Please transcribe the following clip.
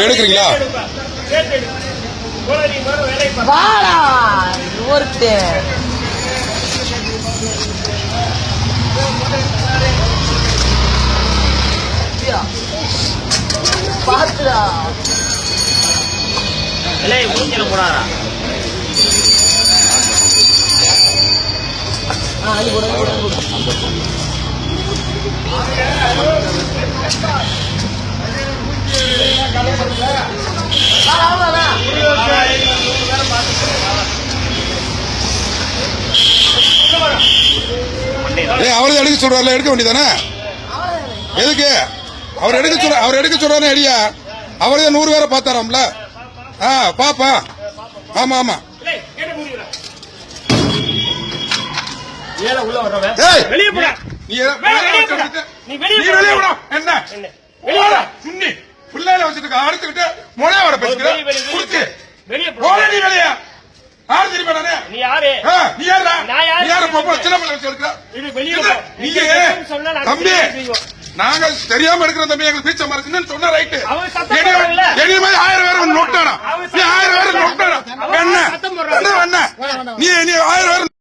எடுக்கிறீங்களா? வாடா ஒருத்து பாத்துடா மூஞ்சில போடாரா அது கூட அவரது எடுக்க சொல்றாருல, எடுக்க வேண்டியதானே? எதுக்கு அவர் எடுக்க சொல்றாரு? ஐடியா அவரே 100 பேரை பார்த்தாராம்ல. பாப்பா. ஆமா ஆமா. வெளியே போட. நீ வெளியே போட. என்ன சுண்ணி பிள்ளைல வச்சுட்டு அறுத்துக்கிட்டு முனையோட பேசுகிறேன். வெளியே போட. நீ வெளியே யாரு தெரியுமா? நானே நீ யாரு? நீ யாரா? யாரு? சின்ன பிள்ளை வச்சிருக்க தம்பி. நாங்க தெரியாம எடுக்கிற தம்பி, எங்களுக்கு பீச்ச மறக்குன்னு சொன்ன ரைட்டு. எங்க மாதிரி 1000 பேர் நோட்டானா? நீ 1000 பேர் நோட்டானா? என்ன நீ 1000 பேர்